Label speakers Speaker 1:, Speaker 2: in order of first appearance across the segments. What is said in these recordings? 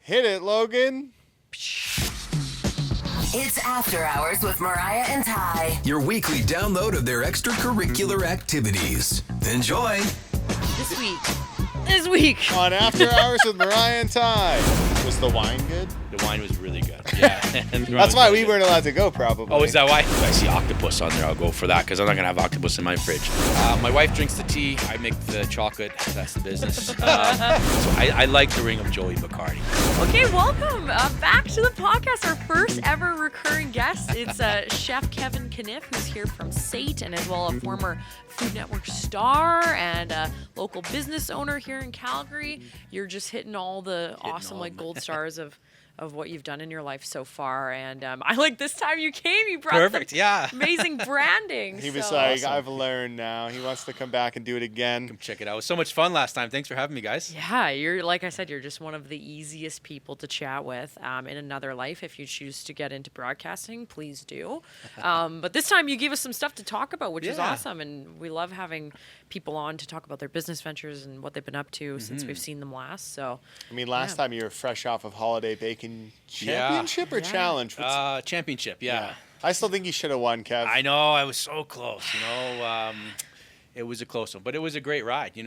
Speaker 1: Hit it, Logan.
Speaker 2: It's After Hours with Mariah and Ty.
Speaker 3: Your weekly download of their extracurricular activities. Enjoy.
Speaker 4: This week.
Speaker 1: On After Hours with Mariah and Ty. Was the wine good?
Speaker 5: The wine was really good. Yeah.
Speaker 1: That's why we weren't allowed to go, probably.
Speaker 5: Oh, is that why? If I see octopus on there, I'll go for that because I'm not going to have octopus in my fridge. My wife drinks the tea. I make the chocolate. That's the business. So I like the ring of Joey Bacardi.
Speaker 4: Okay, welcome back to the podcast. Our first ever recurring guest. It's Chef Kevin Conniff, who's here from SAIT and as well a former Food Network star and a local business owner here in Calgary. You're just hitting all the awesome gold stars of what you've done in your life so far. And I like this time you came, you brought
Speaker 5: Perfect, yeah.
Speaker 4: amazing branding.
Speaker 1: He was
Speaker 4: so.
Speaker 1: like,
Speaker 5: Awesome.
Speaker 1: I've learned now. He wants to come back and do it again.
Speaker 5: Come check it out. It was so much fun last time. Thanks for having me, guys.
Speaker 4: Yeah, you're like I said, you're just one of the easiest people to chat with in another life. If you choose to get into broadcasting, please do. But this time you gave us some stuff to talk about, which is awesome. And we love having people on to talk about their business ventures and what they've been up to since we've seen them last. So,
Speaker 1: I mean, last time you were fresh off of Holiday Bacon Championship or Challenge?
Speaker 5: Championship, yeah.
Speaker 1: I still think you should have won, Kev.
Speaker 5: I know. I was so close, It was a close one, but it was a great ride, and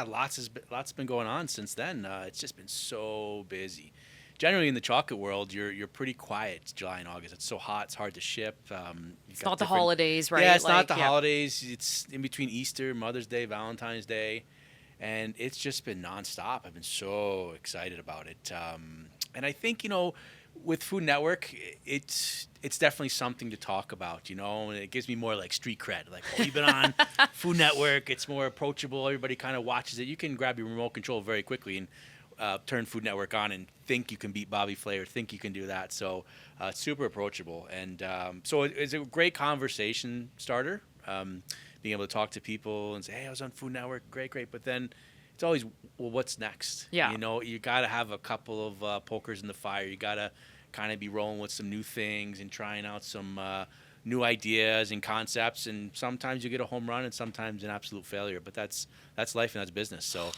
Speaker 5: lots been going on since then. It's just been so busy. Generally in the chocolate world, you're pretty quiet July and August. It's so hot, it's hard to ship.
Speaker 4: It's not the holidays, right?
Speaker 5: Yeah, it's not the holidays. It's in between Easter, Mother's Day, Valentine's Day, and it's just been nonstop. I've been so excited about it, and I think with Food Network, it's definitely something to talk about, and it gives me more like street cred. Like, you've been on Food Network. It's more approachable. Everybody kind of watches it. You can grab your remote control very quickly and turn Food Network on and think you can beat Bobby Flay or think you can do that. So it's super approachable. And so it's a great conversation starter, being able to talk to people and say, hey, I was on Food Network. Great. But then it's always, well, what's next?
Speaker 4: Yeah.
Speaker 5: You got to have a couple of pokers in the fire. You got to kind of be rolling with some new things and trying out some new ideas and concepts. And sometimes you get a home run and sometimes an absolute failure. But that's life and that's business. So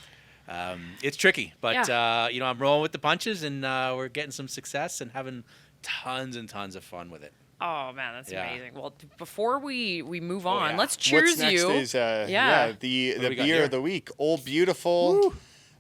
Speaker 5: it's tricky, but I'm rolling with the punches, and we're getting some success and having tons and tons of fun with it.
Speaker 4: Oh man, that's amazing. Well, before we move on, let's
Speaker 1: What's
Speaker 4: cheers
Speaker 1: next
Speaker 4: you.
Speaker 1: is the beer of the week, Old Beautiful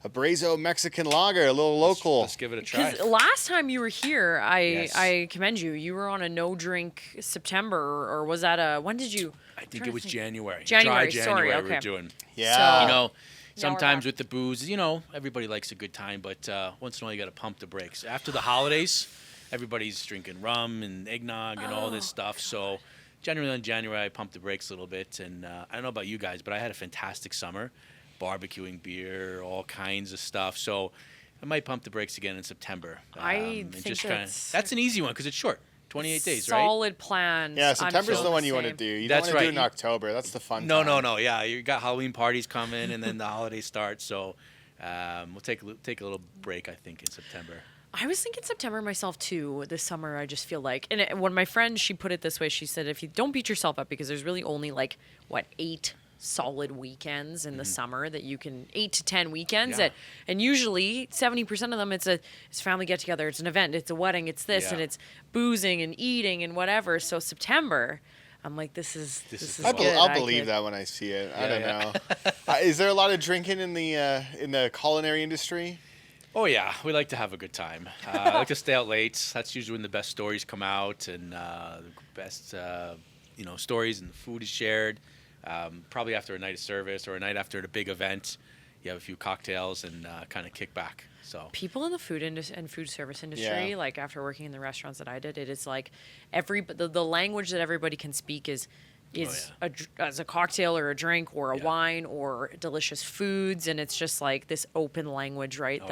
Speaker 1: Abrazo Mexican Lager, a little local.
Speaker 5: Let's give it a try.
Speaker 4: Because last time you were here, I commend you. You were on a no drink September, or was that when did you?
Speaker 5: I think it was January.
Speaker 4: January.
Speaker 5: Dry
Speaker 4: Sorry,
Speaker 5: January
Speaker 4: okay.
Speaker 5: we were doing.
Speaker 1: Yeah.
Speaker 4: So,
Speaker 5: Sometimes with the booze, everybody likes a good time, but once in a while you got to pump the brakes. After the holidays, everybody's drinking rum and eggnog and all this stuff. So generally in January, I pump the brakes a little bit. And I don't know about you guys, but I had a fantastic summer, barbecuing beer, all kinds of stuff. So I might pump the brakes again in September.
Speaker 4: I think
Speaker 5: that's an easy one because it's short. 28 days, right?
Speaker 4: Solid plan.
Speaker 1: Yeah, September's the one you want to do. You don't want to do it in October. That's the fun time.
Speaker 5: No. Yeah, you got Halloween parties coming, and then the holidays start. So we'll take a little break, I think, in September.
Speaker 4: I was thinking September myself too. This summer, I just feel like, and when my friend, she put it this way, she said, if you don't beat yourself up, because there's really only 8 solid weekends in the summer that you can 8 to 10 weekends and usually 70% of them it's family get together, it's an event, it's a wedding, it's this and it's boozing and eating and whatever. So September, I'm like, this is good.
Speaker 1: I'll believe that when I see it. I don't know. Is there a lot of drinking in the culinary industry?
Speaker 5: Oh yeah, we like to have a good time. I like to stay out late. That's usually when the best stories come out and the best stories and the food is shared. Probably after a night of service or a night after a big event, you have a few cocktails and kind of kick back. So
Speaker 4: people in the food and food service industry, like after working in the restaurants that I did, it is like the language that everybody can speak is as a cocktail or a drink or a wine or delicious foods, and it's just like this open language, right?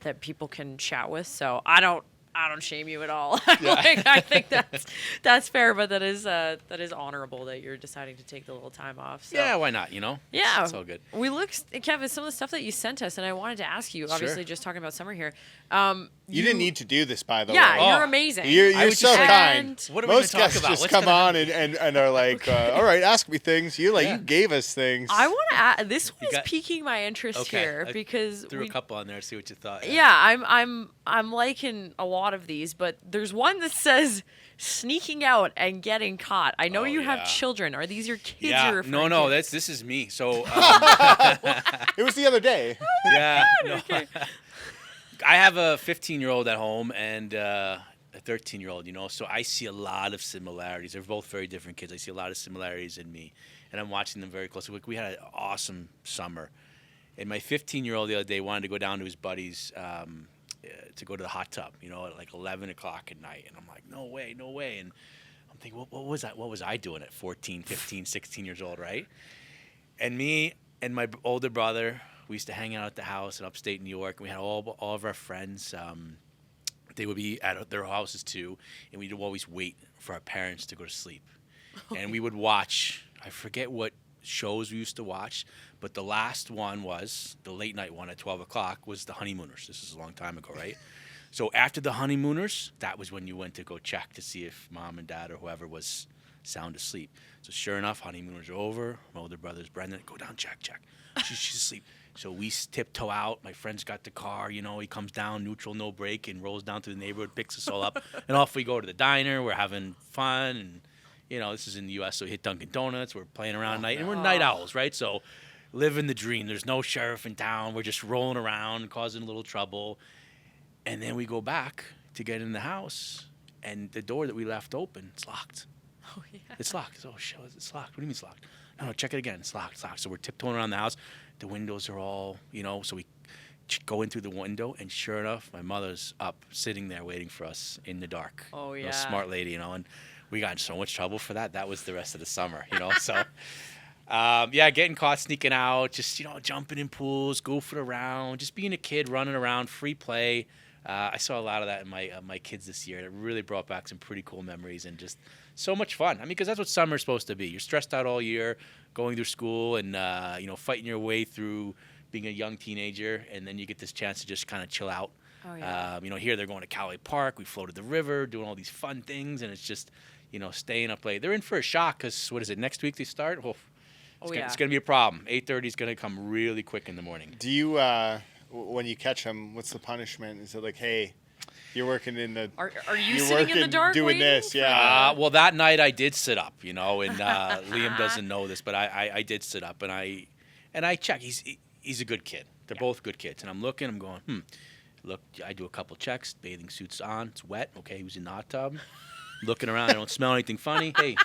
Speaker 4: That people can chat with. So I I don't shame you at all. Like, I think that's fair, but that is honorable that you're deciding to take the little time off. So.
Speaker 5: Yeah, why not?
Speaker 4: Yeah,
Speaker 5: it's all good.
Speaker 4: We looked, Kevin, some of the stuff that you sent us, and I wanted to ask you. Obviously, just talking about summer here.
Speaker 1: You didn't need to do this, by the way.
Speaker 4: Yeah, you're amazing.
Speaker 1: You're so kind.
Speaker 5: What are we
Speaker 1: Most
Speaker 5: gonna talk
Speaker 1: guests
Speaker 5: about?
Speaker 1: just
Speaker 5: What's
Speaker 1: come
Speaker 5: gonna
Speaker 1: on and are like, all right, ask me things. You gave us things.
Speaker 4: I want to add. This was piquing my interest here because
Speaker 5: threw a couple on there. See what you thought.
Speaker 4: Yeah, I'm liking a lot of these, but there's one that says sneaking out and getting caught. I know you have children. Are these your kids you're referring to?
Speaker 5: This is me. So
Speaker 1: it was the other day.
Speaker 5: Yeah.
Speaker 4: Okay.
Speaker 5: I have a 15-year-old at home and a 13-year-old, so I see a lot of similarities. They're both very different kids. I see a lot of similarities in me, and I'm watching them very closely. We had an awesome summer, and my 15-year-old the other day wanted to go down to his buddies to go to the hot tub, at like 11 o'clock at night, and I'm like, no way. And I'm thinking, what was I doing at 14, 15, 16 years old, right? And me and my older brother, we used to hang out at the house in upstate New York, and we had all of our friends. They would be at their houses too, and we'd always wait for our parents to go to sleep. And we would watch, I forget what shows we used to watch, but the last one was, the late night one at 12 o'clock, was The Honeymooners. This is a long time ago, right? So after The Honeymooners, that was when you went to go check to see if mom and dad or whoever was sound asleep. So sure enough, Honeymooners are over. My older brother's Brendan, go down, check. She's asleep. So we tiptoe out. My friend's got the car. He comes down, neutral, no brake, and rolls down to the neighborhood, picks us all up. And off we go to the diner. We're having fun. And, this is in the U.S., so we hit Dunkin' Donuts. We're playing around at night. And we're night owls, right? So living the dream. There's no sheriff in town. We're just rolling around, causing a little trouble. And then we go back to get in the house. And the door that we left open, it's locked.
Speaker 4: Oh, yeah.
Speaker 5: It's locked. Oh, shit, it's locked. What do you mean it's locked? No, check it again. It's locked. So we're tiptoeing around the house. The windows are all, so we go in through the window, and sure enough, my mother's up, sitting there waiting for us in the dark.
Speaker 4: Oh, yeah.
Speaker 5: Smart lady, and we got in so much trouble for that. That was the rest of the summer, So, getting caught sneaking out, just, jumping in pools, goofing around, just being a kid, running around, free play. I saw a lot of that in my kids this year. It really brought back some pretty cool memories and just so much fun. Because that's what summer's supposed to be. You're stressed out all year, going through school and, fighting your way through being a young teenager, and then you get this chance to just kind of chill out.
Speaker 4: Oh, yeah.
Speaker 5: Here they're going to Calgary Park. We floated the river, doing all these fun things, and it's just, staying up late. They're in for a shock because, what is it, next week they start? It's going to be a problem. 8:30 is going to come really quick in the morning.
Speaker 1: Do you, when you catch them, what's the punishment? Is it like, hey, you're working in the...
Speaker 4: Are you sitting in the dark
Speaker 1: doing
Speaker 4: waiting
Speaker 1: this? Yeah.
Speaker 5: Well, that night I did sit up, and Liam doesn't know this, but I did sit up, and I check. He's a good kid. They're both good kids, and I'm looking. I'm going, Look, I do a couple checks. Bathing suit's on. It's wet. Okay, he was in the hot tub. Looking around. I don't smell anything funny. Hey,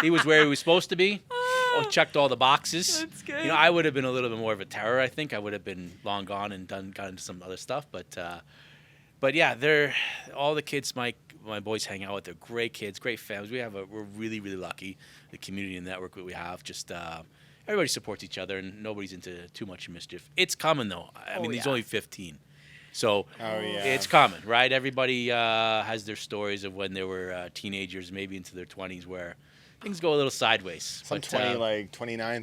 Speaker 5: he was where he was supposed to be. Checked all the boxes.
Speaker 4: That's good.
Speaker 5: I would have been a little bit more of a terror. I think I would have been long gone and got into some other stuff, But yeah, they're all the kids my boys hang out with. They're great kids, great families. We're really, really lucky. The community and network that we have, just everybody supports each other, and nobody's into too much mischief. It's coming though. I mean, he's only 15, so it's coming, right? Everybody has their stories of when they were teenagers, maybe into their 20s, where things go a little sideways.
Speaker 1: Some 29,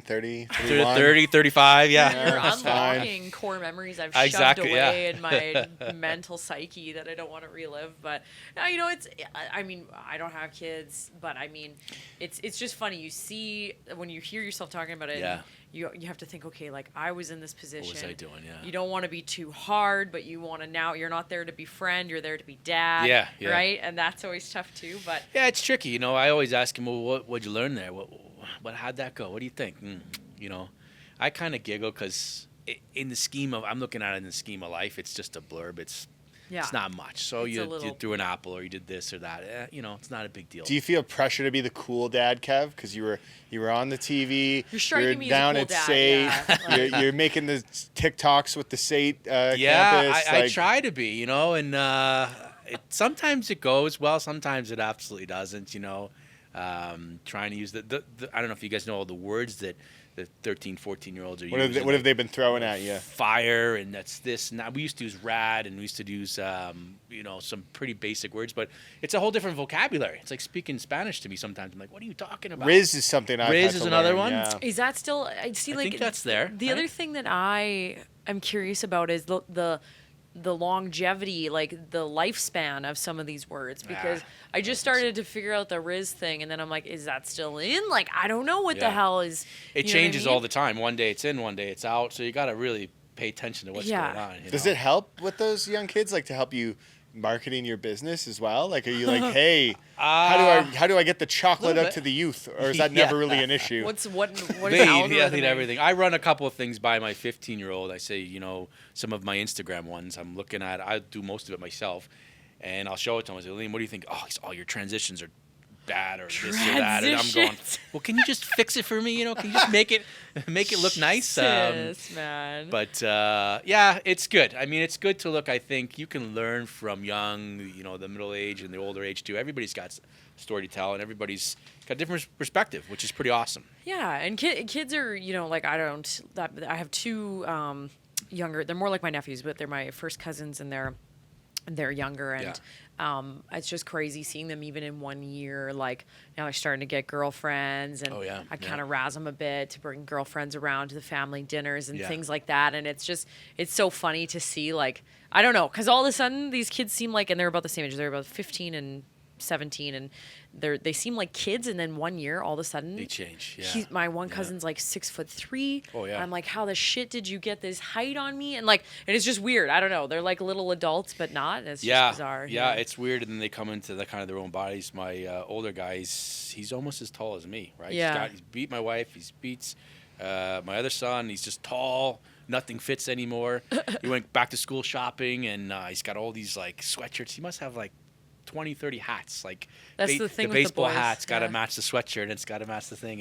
Speaker 1: 30,
Speaker 5: 30, 35, yeah.
Speaker 4: You're unlocking core memories I've shoved away in my mental psyche that I don't want to relive. But no, it's. I mean, I don't have kids, but I mean, it's just funny. You see when you hear yourself talking about it.
Speaker 5: Yeah.
Speaker 4: You have to think, okay, like I was in this position.
Speaker 5: What was I doing? Yeah.
Speaker 4: You don't want to be too hard, but you want to now. You're not there to be friend. You're there to be dad.
Speaker 5: Yeah.
Speaker 4: Right, and that's always tough too. But
Speaker 5: yeah, it's tricky. I always ask him, well, what'd you learn there? How'd that go? What do you think? I kind of giggle because in the scheme of, I'm looking at it in the scheme of life, it's just a blurb. It's not much. So you threw an apple or you did this or that. It's not a big deal.
Speaker 1: Do you feel pressure to be the cool dad, Kev? Because you were on the TV.
Speaker 4: You're striking me
Speaker 1: down
Speaker 4: as a cool
Speaker 1: at
Speaker 4: dad.
Speaker 1: SAIT. You're making the TikToks with the SAIT campus.
Speaker 5: I try to be, and sometimes it goes well. Sometimes it absolutely doesn't, trying to use the I don't know if you guys know all the words that the 13, 14-year-olds are
Speaker 1: What
Speaker 5: using.
Speaker 1: what have they been throwing at you?
Speaker 5: Fire, and that's this. Now we used to use rad, and we used to use some pretty basic words, but it's a whole different vocabulary. It's like speaking Spanish to me sometimes. I'm like, what are you talking about?
Speaker 1: Riz is something I've
Speaker 5: Riz
Speaker 1: had
Speaker 5: is
Speaker 1: to
Speaker 5: another
Speaker 1: learn,
Speaker 5: one?
Speaker 1: Yeah.
Speaker 4: Is that still? I see.
Speaker 5: I
Speaker 4: Like
Speaker 5: think that's there.
Speaker 4: The other thing that I am curious about is the longevity, like the lifespan of some of these words, because I just started to figure out the Riz thing, and then I'm like, is that still in? Like, I don't know what the hell is.
Speaker 5: It changes all the time. One day it's in, one day it's out. So you got to really pay attention to what's going on.
Speaker 1: Does it help with those young kids, like to help you marketing your business as well? Like, are you like, hey, how do I get the chocolate up to the youth, or is that never really an issue?
Speaker 4: What is algorithm?
Speaker 5: Everything. I run a couple of things by my 15-year-old. I say, some of my Instagram ones I'm looking at. I do most of it myself, and I'll show it to him. I say, Liam, what do you think? Oh, all your transitions are bad, or this or that, and I'm going, well, can you just fix it for me? Can you just make it look nice?
Speaker 4: Yes, man.
Speaker 5: But it's good. I mean, it's good to look. I think you can learn from young, the middle age and the older age too. Everybody's got a story to tell, and everybody's got a different perspective, which is pretty awesome.
Speaker 4: Yeah, and kids are, like I have two younger. They're more like my nephews, but they're my first cousins, and they're younger, and it's just crazy seeing them even in 1 year. Like, now they're starting to get girlfriends, and I kind of razz them a bit to bring girlfriends around to the family dinners and things like that. And it's so funny to see, like, I don't know, because all of a sudden these kids seem like, and they're about the same age, they're about 15 and 17, and they seem like kids, and then 1 year all of a sudden
Speaker 5: they change.
Speaker 4: My one cousin's like 6'3".
Speaker 5: Oh yeah.
Speaker 4: I'm like, how the shit did you get this height on me? And it's just weird. I don't know. They're like little adults, but not. It's just bizarre.
Speaker 5: Yeah, it's weird, and then they come into the kind of their own bodies. My older guy, he's almost as tall as me, right?
Speaker 4: Yeah.
Speaker 5: He's beat my wife. He's beats my other son. He's just tall. Nothing fits anymore. He went back to school shopping, and he's got all these like sweatshirts. He must have like 20, 30 hats. Like,
Speaker 4: that's the thing
Speaker 5: the
Speaker 4: with
Speaker 5: baseball
Speaker 4: the boys.
Speaker 5: hat's got to match the sweatshirt, and it's got to match the thing.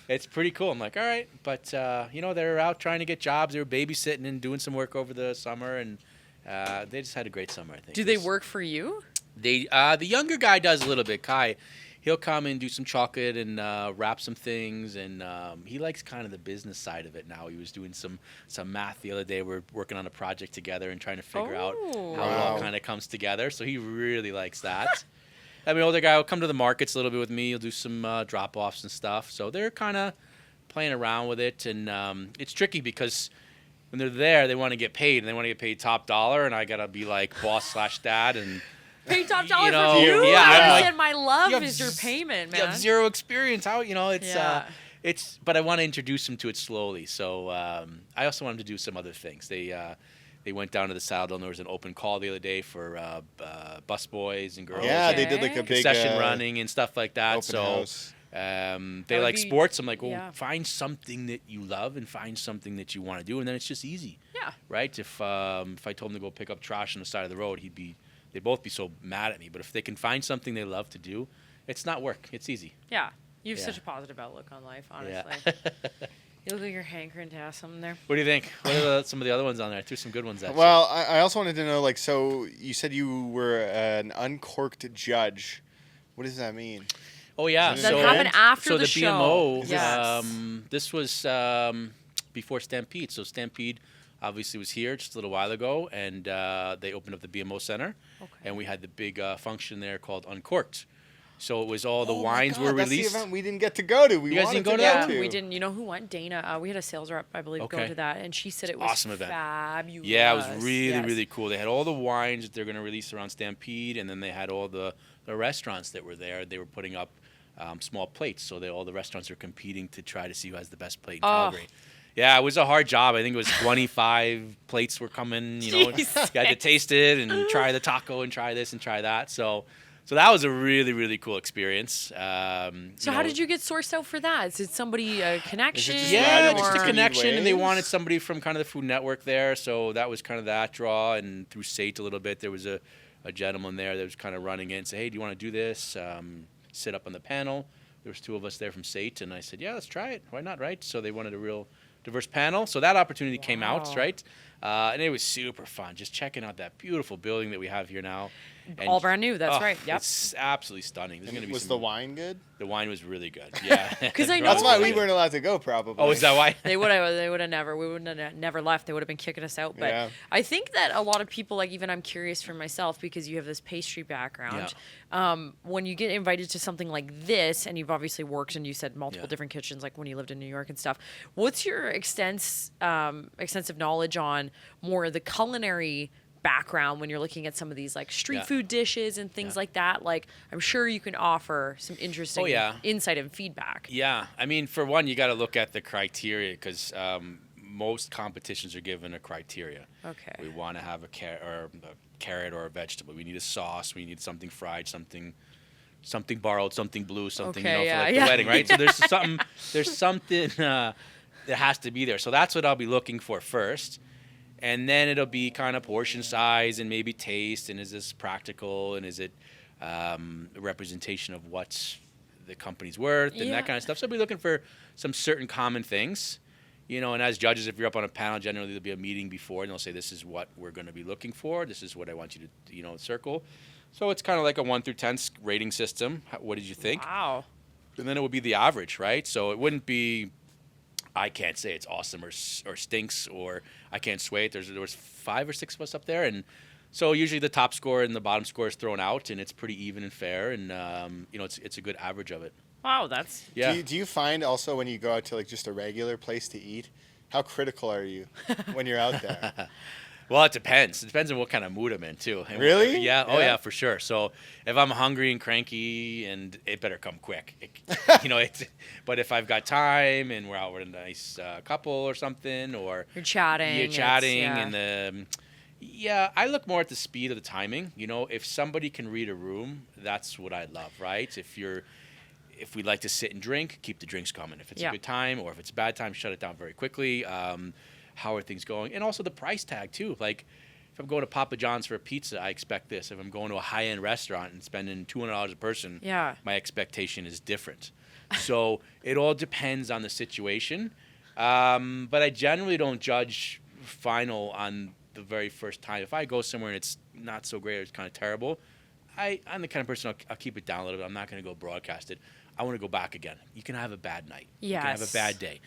Speaker 5: It's pretty cool. I'm like, all right, but they're out trying to get jobs. They were babysitting and doing some work over the summer, and they just had a great summer, I think.
Speaker 4: Do they work for you?
Speaker 5: The younger guy does a little bit. Kai, he'll come and do some chocolate and wrap some things, and he likes kind of the business side of it now. He was doing some math the other day. We're working on a project together and trying to figure out how it all kind of comes together. So he really likes that. I mean, older guy will come to the markets a little bit with me. He'll do some drop-offs and stuff. So they're kind of playing around with it, and it's tricky because when they're there, they want to get paid, and they want to get paid top dollar, and I got to be like boss/dad and
Speaker 4: pay top dollar for you?
Speaker 5: Yeah,
Speaker 4: I said my love is your payment, man.
Speaker 5: You have zero experience. But I want to introduce them to it slowly. So I also want them to do some other things. They went down to the Saddle, and there was an open call the other day for bus boys and girls.
Speaker 1: Yeah, they did like a big
Speaker 5: concession running and stuff like that.
Speaker 1: Open house.
Speaker 5: They like sports. I'm like, find something that you love and find something that you want to do, and then it's just easy.
Speaker 4: Yeah.
Speaker 5: Right? If I told him to go pick up trash on the side of the road, they'd both be so mad at me. But if they can find something they love to do, it's not work. It's easy.
Speaker 4: Yeah. You have such a positive outlook on life, honestly.
Speaker 5: Yeah.
Speaker 4: You look like you're hankering to have something there.
Speaker 5: What do you think? What are some of the other ones on there? I threw some good ones at you.
Speaker 1: Well, I also wanted to know, like, so you said you were an uncorked judge. What does that mean?
Speaker 5: Oh, yeah.
Speaker 4: That happened after the
Speaker 5: show.
Speaker 4: So the BMO, yes.
Speaker 5: This was before Stampede. So Stampede obviously was here just a little while ago, and they opened up the BMO Center, and we had the big function there called Uncorked. So it was all the wines were released.
Speaker 1: That's the event we didn't get to go to.
Speaker 5: You guys didn't go to that?
Speaker 4: We didn't. You know who went? Dana. We had a sales rep, I believe, go to that, and she said it was
Speaker 5: awesome event.
Speaker 4: Fabulous.
Speaker 5: Yeah, it was really cool. They had all the wines that they're going to release around Stampede, and then they had all the restaurants that were there. They were putting up small plates, so all the restaurants are competing to try to see who has the best plate in Calgary. Yeah, it was a hard job. I think it was 25 plates were coming. You had to taste it and try the taco and try this and try that. So that was a really, really cool experience.
Speaker 4: How did you get sourced out for that? Is it somebody a connection?
Speaker 5: Just a connection, and they wanted somebody from kind of the Food Network there, so that was kind of that draw. And through SAIT a little bit, there was a gentleman there that was kind of running it and say, hey, do you want to do this? Sit up on the panel. There was two of us there from SAIT, and I said, yeah, let's try it. Why not, right? So they wanted a real diverse panel. So that opportunity came out, right? And it was super fun, just checking out that beautiful building that we have here now. And
Speaker 4: All brand new. That's right. Yep.
Speaker 5: It's absolutely stunning. There's gonna be
Speaker 1: Was the wine good?
Speaker 5: The wine was really good. Yeah.
Speaker 4: 'Cause I know-
Speaker 1: That's why we weren't allowed to go, probably.
Speaker 5: Oh, is that why?
Speaker 4: They would have never. We would have never left. They would have been kicking us out. But
Speaker 1: Yeah.
Speaker 4: I think that a lot of people, like even I'm curious for myself because you have this pastry background. When you get invited to something like this, and you've obviously worked and you said multiple different kitchens, like when you lived in New York and stuff. What's your extensive knowledge on more of the culinary background when you're looking at some of these like street food dishes and things like that? Like I'm sure you can offer some interesting insight and feedback.
Speaker 5: Yeah, I mean, for one, you got to look at the criteria because most competitions are given a criteria.
Speaker 4: Okay.
Speaker 5: We want to have a carrot or a vegetable. We need a sauce. We need something fried, something borrowed, something blue, something for like the wedding, right? So there's something that has to be there. So that's what I'll be looking for first. And then it'll be kind of portion size and maybe taste, and is this practical, and is it a representation of what the company's worth and that kind of stuff. So I'll be looking for some certain common things, and as judges, if you're up on a panel, generally there'll be a meeting before, and they'll say, this is what we're going to be looking for. This is what I want you to, circle. So it's kind of like a 1 through 10 rating system. What did you think?
Speaker 4: Wow.
Speaker 5: And then it would be the average, right? So it wouldn't be, I can't say it's awesome or stinks or I can't sway it. There was 5 or 6 of us up there, and so usually the top score and the bottom score is thrown out, and it's pretty even and fair, and it's a good average of it.
Speaker 4: Wow, that's
Speaker 1: Do you find also when you go out to like just a regular place to eat, how critical are you when you're out there?
Speaker 5: Well, it depends. It depends on what kind of mood I'm in, too. And
Speaker 1: really?
Speaker 5: Yeah. Oh, yeah, for sure. So if I'm hungry and cranky, and it better come quick. But if I've got time and we're out with a nice couple or something, or
Speaker 4: you're chatting,
Speaker 5: and I look more at the speed of the timing. If somebody can read a room, that's what I love, right? If we like to sit and drink, keep the drinks coming. If it's a good time, or if it's a bad time, shut it down very quickly. How are things going? And also the price tag, too. Like, if I'm going to Papa John's for a pizza, I expect this. If I'm going to a high-end restaurant and spending $200 a person, my expectation is different. So it all depends on the situation. But I generally don't judge final on the very first time. If I go somewhere and it's not so great or it's kind of terrible, I'm the kind of person I'll keep it down a little bit. I'm not going to go broadcast it. I want to go back again. You can have a bad night.
Speaker 4: Yes.
Speaker 5: You can have a bad day.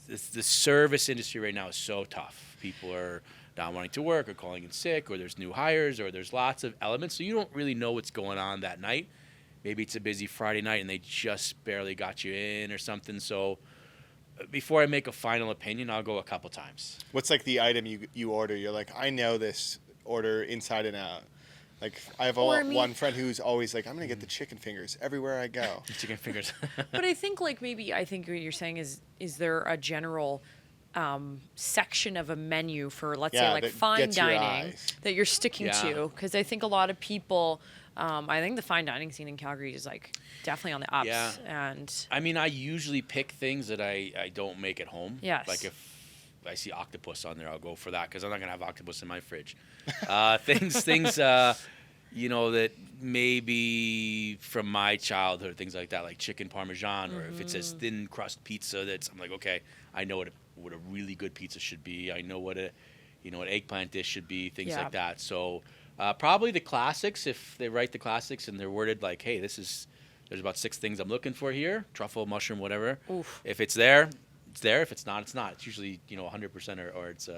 Speaker 5: The service industry right now is so tough. People are not wanting to work or calling in sick, or there's new hires, or there's lots of elements. So you don't really know what's going on that night. Maybe it's a busy Friday night and they just barely got you in or something. So before I make a final opinion, I'll go a couple times.
Speaker 1: What's like the item you order? You're like, I know this order inside and out. Like, I have one friend who's always like, I'm going to get the chicken fingers everywhere I go.
Speaker 5: Chicken fingers.
Speaker 4: But I think what you're saying is there a general section of a menu for, let's say, like fine dining that you're sticking to? Because I think a lot of people, I think the fine dining scene in Calgary is like definitely on the ups.
Speaker 5: Yeah.
Speaker 4: And
Speaker 5: I mean, I usually pick things that I don't make at home.
Speaker 4: Yes.
Speaker 5: Like if I see octopus on there, I'll go for that because I'm not going to have octopus in my fridge. Things that maybe from my childhood, things like that, like chicken parmesan, or if it's a thin crust pizza, I'm like, okay, I know what a really good pizza should be. I know what an eggplant dish should be, things like that. So probably the classics, if they write the classics and they're worded like, hey, there's about 6 things I'm looking for here, truffle, mushroom, whatever.
Speaker 4: Oof.
Speaker 5: If it's there, it's there. If it's not, it's not. It's usually 100% or it's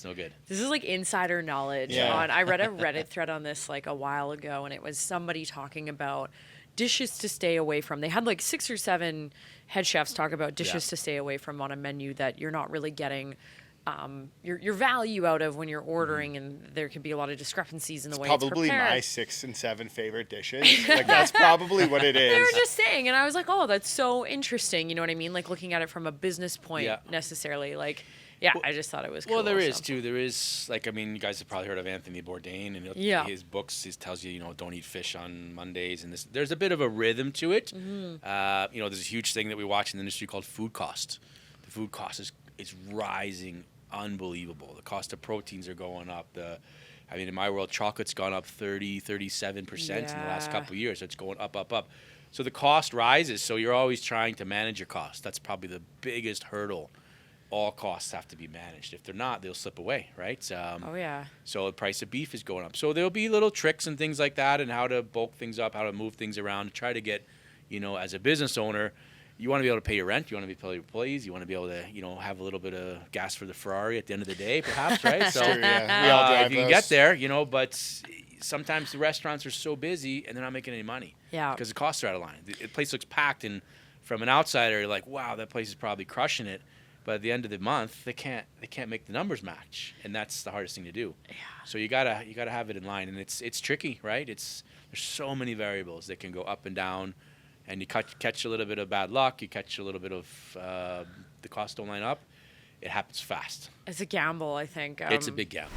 Speaker 5: no good.
Speaker 4: This is like insider knowledge.
Speaker 1: Yeah.
Speaker 4: I read a Reddit thread on this like a while ago, and it was somebody talking about dishes to stay away from. They had like 6 or 7 head chefs talk about dishes to stay away from on a menu that you're not really getting your value out of when you're ordering, and there can be a lot of discrepancies in the way it's prepared.
Speaker 1: Probably my 6 and 7 favorite dishes. Like, that's probably what it is.
Speaker 4: They were just saying, and I was like, oh, that's so interesting. You know what I mean? Like looking at it from a business point necessarily. Like, I just thought it was cool.
Speaker 5: Well, there is too. There is, like, I mean, you guys have probably heard of Anthony Bourdain, and his books, he tells you, don't eat fish on Mondays, and there's a bit of a rhythm to it. There's a huge thing that we watch in the industry called food cost. The food cost is rising unbelievable. The cost of proteins are going up. In my world, chocolate's gone up 37% in the last couple of years. So it's going up. So the cost rises. So you're always trying to manage your cost. That's probably the biggest hurdle all costs have to be managed. If they're not, they'll slip away, right?
Speaker 4: Oh yeah.
Speaker 5: So the price of beef is going up. So there'll be little tricks and things like that, and how to bulk things up, how to move things around, to try to get, as a business owner, you want to be able to pay your rent, you want to be able to pay your employees, you want to be able to, have a little bit of gas for the Ferrari at the end of the day, perhaps, right? So
Speaker 1: Sure, yeah. We all drive
Speaker 5: if you can
Speaker 1: those.
Speaker 5: get there, but sometimes the restaurants are so busy and they're not making any money.
Speaker 4: Yeah.
Speaker 5: Because the costs are out of line. The place looks packed, and from an outsider, you're like, wow, that place is probably crushing it. But at the end of the month, they can't make the numbers match, and that's the hardest thing to do.
Speaker 4: Yeah.
Speaker 5: So you gotta have it in line, and it's tricky, right? There's so many variables that can go up and down, and you catch a little bit of bad luck, you catch a little bit of the costs don't line up. It happens fast.
Speaker 4: It's a gamble, I think.
Speaker 5: It's a big gamble.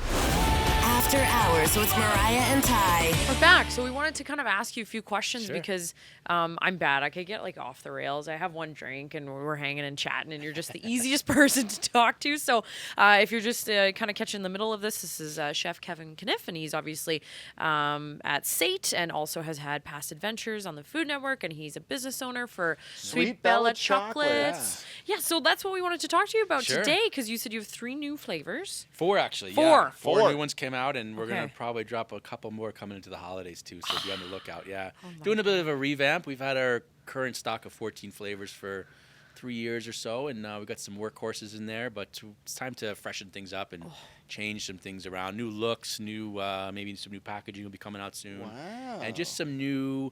Speaker 2: After Hours with Mariah and Ty.
Speaker 4: We're back. So we wanted to kind of ask you a few questions
Speaker 5: Sure.
Speaker 4: because I'm bad. I could get like off the rails. I have one drink and we're hanging and chatting, and you're just the easiest person to talk to. So if you're just kind of catching the middle of this is Chef Kevin Conniff, and he's obviously at SAIT and also has had past adventures on the Food Network, and he's a business owner for Sweet Bella Chocolates. Yeah, so that's what we wanted to talk to you about
Speaker 5: Sure.
Speaker 4: today, because you said you have 3 new flavors.
Speaker 5: 4 actually.
Speaker 4: Four.
Speaker 5: Yeah.
Speaker 1: Four.
Speaker 5: 4 new ones came out, and we're gonna
Speaker 4: Okay.
Speaker 5: probably drop a couple more coming into the holidays too. So be on the lookout. Yeah,
Speaker 4: Oh
Speaker 5: doing a bit of a revamp. We've had our current stock of 14 flavors for 3 years or so, and we've got some workhorses in there. But it's time to freshen things up and change some things around. New looks, new maybe some new packaging will be coming out soon,
Speaker 1: Wow.
Speaker 5: and just some new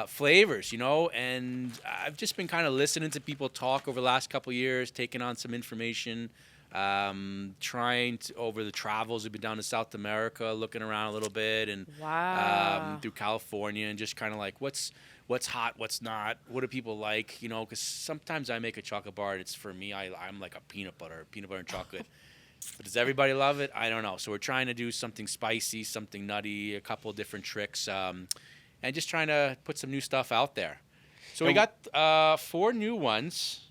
Speaker 5: flavors, and I've just been kind of listening to people talk over the last couple of years, taking on some information, trying to, over the travels, we've been down to South America, looking around a little bit, and
Speaker 4: Wow.
Speaker 5: through California, and just kind of like what's hot, what's not, what do people like, because sometimes I make a chocolate bar and it's, for me, I'm like a peanut butter and chocolate. But does everybody love it? I don't know. So we're trying to do something spicy, something nutty, a couple of different tricks, and just trying to put some new stuff out there. So we got 4 new ones.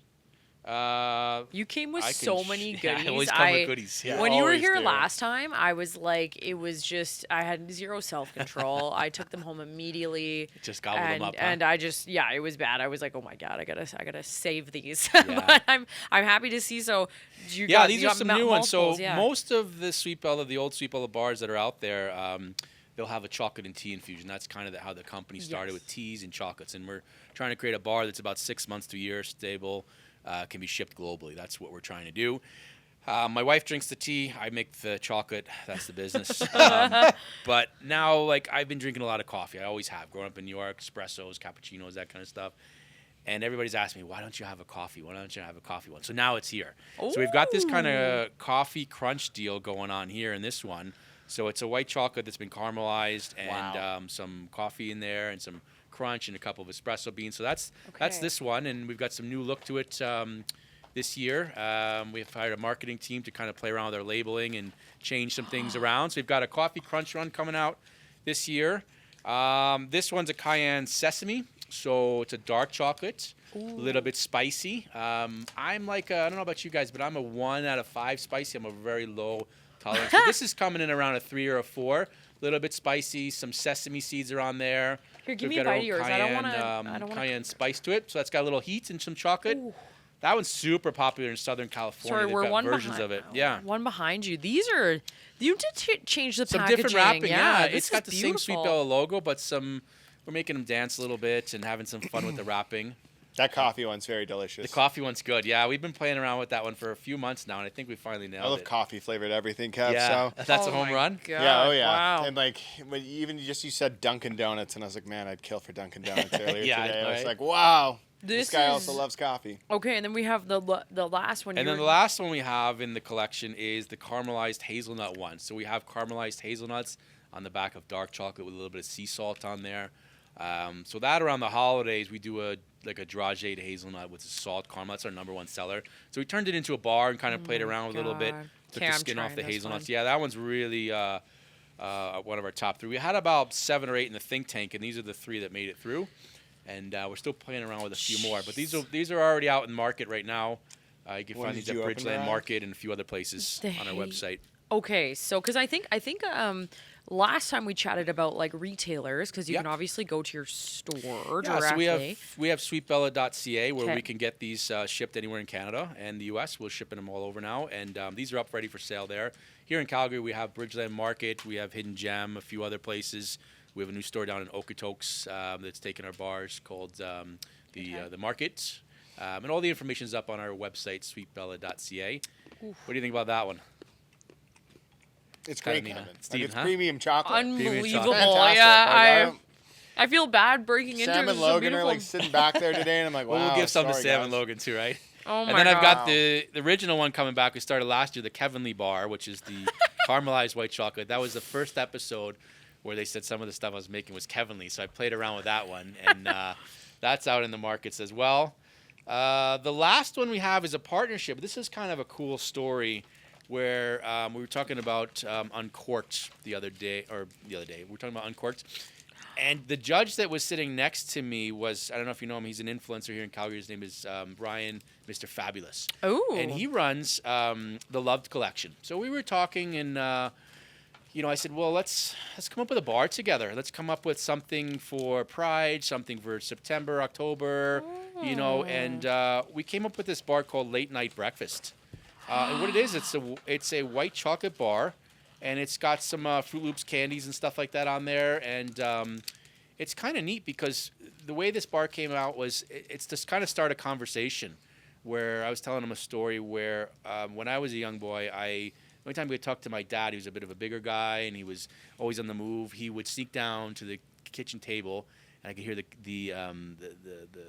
Speaker 4: You came with
Speaker 5: I can
Speaker 4: so
Speaker 5: sh-
Speaker 4: many
Speaker 5: yeah,
Speaker 4: goodies.
Speaker 5: I always come with goodies, yeah.
Speaker 4: When you were
Speaker 1: Always
Speaker 4: here
Speaker 1: do.
Speaker 4: last time, I was like, it was just, I had zero self-control. I took them home immediately.
Speaker 5: Just gobbled them up, huh?
Speaker 4: And I just, yeah, it was bad. I was like, oh my God, I gotta save these.
Speaker 5: Yeah.
Speaker 4: But I'm happy to see. So you
Speaker 5: Yeah,
Speaker 4: got,
Speaker 5: these
Speaker 4: you
Speaker 5: are
Speaker 4: got
Speaker 5: some new ones. So
Speaker 4: multiples, yeah.
Speaker 5: most of the the old Sweet Bella bars that are out there, they'll have a chocolate and tea infusion. That's kind of how the company started,
Speaker 4: Yes.
Speaker 5: with teas and chocolates. And we're trying to create a bar that's about 6 months to a year, stable, can be shipped globally. That's what we're trying to do. My wife drinks the tea. I make the chocolate. That's the business. But now, like, I've been drinking a lot of coffee. I always have. Growing up in New York, espressos, cappuccinos, that kind of stuff. And everybody's asking me, why don't you have a coffee? Why don't you have a coffee one? So now it's here. So we've got this kind of coffee crunch deal going on here in this one. So it's a white chocolate that's been caramelized, and
Speaker 1: Wow.
Speaker 5: some coffee in there, and some crunch, and a couple of espresso beans. So that's
Speaker 4: Okay.
Speaker 5: this one, and we've got some new look to it this year. We've hired a marketing team to kind of play around with our labeling and change some things around. So we've got a coffee crunch run coming out this year. This one's a cayenne sesame, so it's a dark chocolate, a little bit spicy. I'm like, I don't know about you guys, but I'm a 1 out of 5 spicy. I'm a very low tolerance. But this is coming in around a 3 or a 4. A little bit spicy. Some sesame seeds are on there.
Speaker 4: Here, give
Speaker 5: We've
Speaker 4: me a
Speaker 5: got our
Speaker 4: bite
Speaker 5: own
Speaker 4: of yours. I don't wanna
Speaker 5: cayenne spice to it. So that's got a little heat and some chocolate. That one's super popular in Southern California.
Speaker 4: Sorry,
Speaker 5: They've
Speaker 4: we're
Speaker 5: got
Speaker 4: one
Speaker 5: versions
Speaker 4: behind.
Speaker 5: of it. Yeah.
Speaker 4: One behind you. These are, you did change the
Speaker 5: Some
Speaker 4: packaging.
Speaker 5: different wrapping, yeah.
Speaker 4: this
Speaker 5: It's got
Speaker 4: is
Speaker 5: the same Sweet
Speaker 4: beautiful.
Speaker 5: Bella logo, but we're making them dance a little bit and having some fun with the wrapping.
Speaker 1: That coffee one's very delicious.
Speaker 5: The coffee one's good. Yeah, we've been playing around with that one for a few months now, and I think we finally nailed
Speaker 1: I love
Speaker 5: it.
Speaker 1: coffee flavored everything, Kev.
Speaker 5: Yeah,
Speaker 1: So.
Speaker 5: that's a
Speaker 4: Oh
Speaker 5: home
Speaker 4: my
Speaker 5: run.
Speaker 4: God,
Speaker 1: Yeah, oh yeah.
Speaker 4: Wow.
Speaker 1: And like, when even you said Dunkin' Donuts, and I was like, man, I'd kill for Dunkin' Donuts earlier
Speaker 5: Yeah,
Speaker 1: today. I was
Speaker 5: right.
Speaker 1: like, wow,
Speaker 4: This
Speaker 1: this guy also
Speaker 4: is-
Speaker 1: loves coffee.
Speaker 4: Okay, and then we have the last one.
Speaker 5: And
Speaker 4: You
Speaker 5: then the
Speaker 4: were-
Speaker 5: last one we have in the collection is the caramelized hazelnut one. So we have caramelized hazelnuts on the back of dark chocolate with a little bit of sea salt on there. So that around the holidays we do a dragée hazelnut with a salt caramel. That's our #1 seller. So we turned it into a bar and kind of played around with it a little bit.
Speaker 4: God.
Speaker 5: Took
Speaker 4: Okay,
Speaker 5: the
Speaker 4: I'm
Speaker 5: skin off
Speaker 4: trying
Speaker 5: the
Speaker 4: this
Speaker 5: hazelnuts.
Speaker 4: one.
Speaker 5: Yeah, that one's really one of our top 3. We had about 7 or 8 in the think tank, and these are the 3 that made it through. And we're still playing around with a few more. But these are already out in the market right now. You can
Speaker 1: When
Speaker 5: find these
Speaker 1: did
Speaker 5: at
Speaker 1: you open,
Speaker 5: Bridgeland
Speaker 1: Mariah?
Speaker 5: Market and a few other places
Speaker 4: The
Speaker 5: on our website.
Speaker 4: Okay, so because I think last time we chatted about like retailers, because you
Speaker 5: Yep.
Speaker 4: can obviously go to your store
Speaker 5: Yeah,
Speaker 4: directly.
Speaker 5: so we have sweetbella.ca where
Speaker 4: Okay.
Speaker 5: we can get these shipped anywhere in Canada and the U.S. We're shipping them all over now, and these are up ready for sale there. Here in Calgary, we have Bridgeland Market, we have Hidden Gem, a few other places. We have a new store down in Okotoks that's taking our bars called the Market. And all the information is up on our website, sweetbella.ca. What do you think about that one?
Speaker 1: It's
Speaker 5: Kinda
Speaker 1: great,
Speaker 5: neat, huh?
Speaker 1: Kevin.
Speaker 5: Steve,
Speaker 1: Like, it's
Speaker 5: huh?
Speaker 1: premium chocolate.
Speaker 4: Unbelievable.
Speaker 1: Fantastic.
Speaker 4: Yeah,
Speaker 1: Like,
Speaker 4: I feel bad breaking into
Speaker 1: Sam
Speaker 4: it.
Speaker 1: and
Speaker 4: It's so
Speaker 1: Logan are
Speaker 4: beautiful.
Speaker 1: like sitting back there today, and I'm like, wow.
Speaker 5: Well, we'll give some to
Speaker 1: sorry,
Speaker 5: Sam
Speaker 1: guys.
Speaker 5: and Logan too, right?
Speaker 4: Oh my
Speaker 5: And then I've got
Speaker 4: God.
Speaker 5: the original one coming back. We started last year, the Kevinly Bar, which is the caramelized white chocolate. That was the first episode where they said some of the stuff I was making was Kevinly. So I played around with that one, and that's out in the markets as well. The last one we have is a partnership. This is kind of a cool story where we were talking about Uncorked the other day. We were talking about Uncorked. And the judge that was sitting next to me was, I don't know if you know him, he's an influencer here in Calgary. His name is Brian, Mr. Fabulous.
Speaker 4: Ooh.
Speaker 5: And he runs the Loved Collection. So we were talking, and I said, well, let's come up with a bar together. Let's come up with something for Pride, something for September, October, and we came up with this bar called Late Night Breakfast. And what it is, it's a white chocolate bar, and it's got some Fruit Loops candies and stuff like that on there, and it's kind of neat because the way this bar came out was it's just kind of start a conversation where I was telling him a story where when I was a young boy, every time we would talk to my dad, he was a bit of a bigger guy, and he was always on the move. He would sneak down to the kitchen table, and I could hear the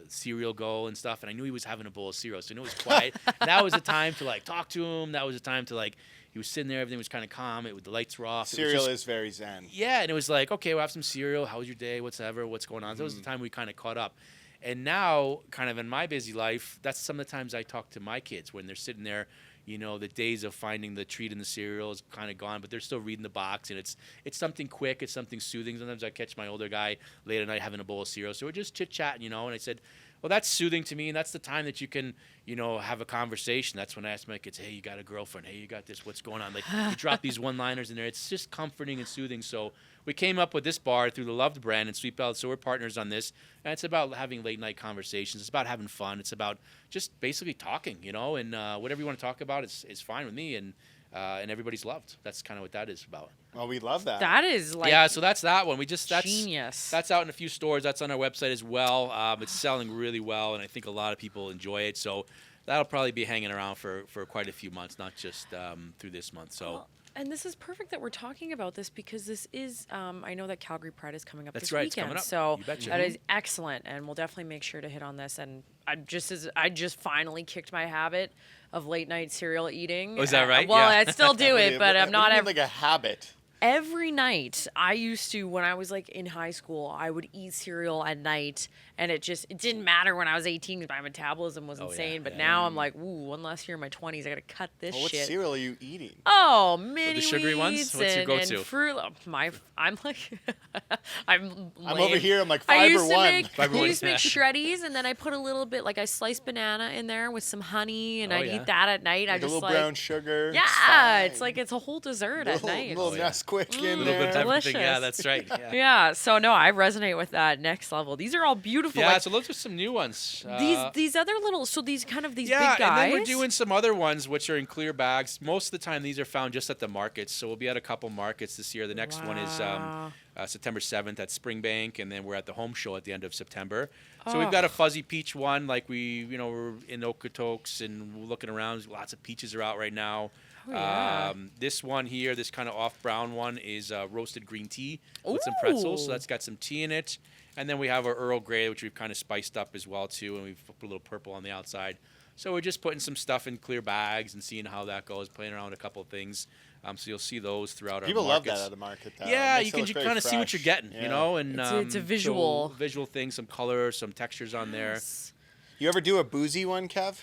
Speaker 5: cereal go and stuff, and I knew he was having a bowl of cereal, so I knew it was quiet. And that was the time to like talk to him. That was the time to like he was sitting there, everything was kind of calm. The lights were off.
Speaker 1: Cereal is very zen.
Speaker 5: Yeah, and it was like, okay, we'll have some cereal. How was your day? What's going on? So that was the time we kind of caught up. And now, kind of in my busy life, that's some of the times I talk to my kids when they're sitting there. The days of finding the treat in the cereal is kind of gone, but they're still reading the box, and it's something quick, it's something soothing. Sometimes I catch my older guy late at night having a bowl of cereal, so we're just chit-chatting, and I said, well, that's soothing to me, and that's the time that you can, have a conversation. That's when I ask my kids, hey, you got a girlfriend? Hey, you got this? What's going on? Like, you drop these one-liners in there. It's just comforting and soothing, so we came up with this bar through the Loved brand and Sweet Bella, so we're partners on this. And it's about having late-night conversations. It's about having fun. It's about just basically talking, and whatever you want to talk about is fine with me, and everybody's loved. That's kind of what that is about.
Speaker 1: Well, we love that.
Speaker 4: That is like
Speaker 5: Yeah, so that's that one. That's
Speaker 4: genius.
Speaker 5: That's out in a few stores. That's on our website as well. It's selling really well, and I think a lot of people enjoy it. So that'll probably be hanging around for quite a few months, not just through this month. So.
Speaker 4: And this is perfect that we're talking about this because this is, I know that Calgary Pride is coming up
Speaker 5: That's
Speaker 4: this
Speaker 5: right, it's
Speaker 4: weekend.
Speaker 5: coming up.
Speaker 4: So
Speaker 5: You betcha.
Speaker 4: that is excellent. And we'll definitely make sure to hit on this. And I just finally kicked my habit of late night cereal eating.
Speaker 5: Oh, is that right?
Speaker 4: Well,
Speaker 5: Yeah.
Speaker 4: I still do it, but I'm not
Speaker 1: like a habit.
Speaker 4: every night. I used to, when I was like in high school, I would eat cereal at night, and it didn't matter when I was 18 because my metabolism was insane. But now I'm like, ooh, one last year in my 20s, I gotta cut this
Speaker 1: Well, what
Speaker 4: shit.
Speaker 1: cereal are you eating?
Speaker 4: Oh, mini
Speaker 5: sugary ones?
Speaker 4: wheats
Speaker 5: What's your
Speaker 4: and
Speaker 5: go-to?
Speaker 4: Fruit. I'm like, I'm
Speaker 1: I'm over
Speaker 4: lame.
Speaker 1: here. I'm like
Speaker 4: I
Speaker 1: fiber
Speaker 4: used to
Speaker 1: one.
Speaker 4: make
Speaker 5: Fiber
Speaker 4: I
Speaker 5: one.
Speaker 4: used to make shreddies, and then I put a little bit, like I sliced banana in there with some honey, and
Speaker 5: Oh,
Speaker 4: I'd
Speaker 5: yeah.
Speaker 4: eat that at night. I
Speaker 1: Like a
Speaker 4: just
Speaker 1: little
Speaker 4: like,
Speaker 1: brown sugar.
Speaker 4: yeah, it's
Speaker 1: fine.
Speaker 4: like it's a whole dessert at night.
Speaker 1: Little Nesquik in
Speaker 5: A little bit of
Speaker 1: there.
Speaker 5: everything. Yeah,
Speaker 4: Delicious.
Speaker 5: that's right. Yeah.
Speaker 4: Yeah, so no, I resonate with that next level. These are all beautiful.
Speaker 5: Yeah,
Speaker 4: like,
Speaker 5: so those are some new ones.
Speaker 4: these other little, so these kind of these
Speaker 5: Yeah,
Speaker 4: big guys.
Speaker 5: and then we're doing some other ones which are in clear bags. Most of the time, these are found just at the markets. So we'll be at a couple markets this year. The next one is
Speaker 4: Wow.
Speaker 5: September 7th at Springbank, and then we're at the home show at the end of September. So
Speaker 4: Oh.
Speaker 5: we've got a fuzzy peach one, like we're in Okotoks and we're looking around. Lots of peaches are out right now.
Speaker 4: Oh, yeah.
Speaker 5: This one here, this kind of off brown one, is roasted green tea with some pretzels. So
Speaker 4: Ooh.
Speaker 5: that's got some tea in it. And then we have our Earl Grey, which we've kind of spiced up as well too, and we've put a little purple on the outside. So we're just putting some stuff in clear bags and seeing how that goes, playing around with a couple of things. So you'll see those throughout
Speaker 1: People
Speaker 5: our
Speaker 1: love
Speaker 5: markets.
Speaker 1: that at the market. Though.
Speaker 5: Yeah,
Speaker 1: It
Speaker 5: you
Speaker 1: makes it
Speaker 5: can
Speaker 1: look very
Speaker 5: kind of see what you're
Speaker 1: fresh.
Speaker 5: getting,
Speaker 1: Yeah.
Speaker 5: and
Speaker 4: It's a visual.
Speaker 5: so visual thing, some color, some textures on there.
Speaker 1: You ever do a boozy one, Kev?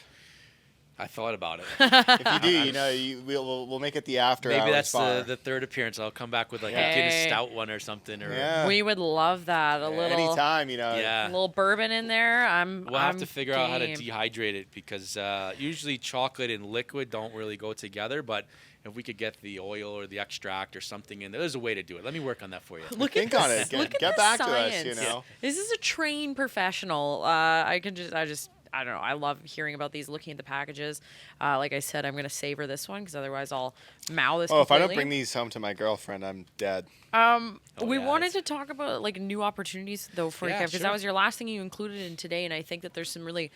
Speaker 5: I thought about it.
Speaker 1: If you do, we'll make it the after
Speaker 5: Maybe
Speaker 1: hours
Speaker 5: that's
Speaker 1: bar.
Speaker 5: the third appearance. I'll come back with like
Speaker 4: Hey.
Speaker 5: a Guinness Stout one or something. Or
Speaker 1: Yeah.
Speaker 4: We would love that. A little
Speaker 1: Anytime,
Speaker 5: yeah.
Speaker 4: little bourbon in there.
Speaker 5: We'll have to figure out how to
Speaker 4: game.
Speaker 5: dehydrate it because usually chocolate and liquid don't really go together. But if we could get the oil or the extract or something in there, there's a way to do it. Let me work on that for you.
Speaker 4: Look
Speaker 1: Think
Speaker 4: at
Speaker 1: on
Speaker 4: this.
Speaker 1: it.
Speaker 4: Look at
Speaker 1: Get
Speaker 4: the
Speaker 1: back
Speaker 4: science.
Speaker 1: to us, you know.
Speaker 4: This is a trained professional. I don't know. I love hearing about these, looking at the packages. Like I said, I'm going to savor this one because otherwise I'll mow this
Speaker 1: Oh, if I don't
Speaker 4: completely.
Speaker 1: bring these home to my girlfriend, I'm dead.
Speaker 4: We
Speaker 5: yeah,
Speaker 4: wanted
Speaker 5: that's-
Speaker 4: to talk about like new opportunities though for you,
Speaker 5: Yeah,
Speaker 4: because
Speaker 5: sure.
Speaker 4: that was your last thing you included in today, and I think that there's some really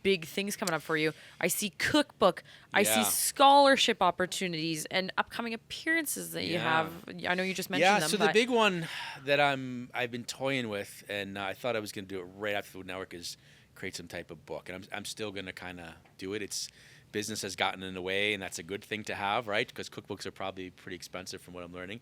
Speaker 4: big things coming up for you. I see cookbook, I see
Speaker 5: Yeah.
Speaker 4: scholarship opportunities, and upcoming appearances that you
Speaker 5: Yeah.
Speaker 4: have. I know you just mentioned
Speaker 5: Yeah,
Speaker 4: them.
Speaker 5: so
Speaker 4: but
Speaker 5: the big one that I've been toying with, and I thought I was going to do it right after Food Network, is create some type of book, and I'm still going to kind of do it. It's business has gotten in the way, and that's a good thing to have, right? Because cookbooks are probably pretty expensive from what I'm learning.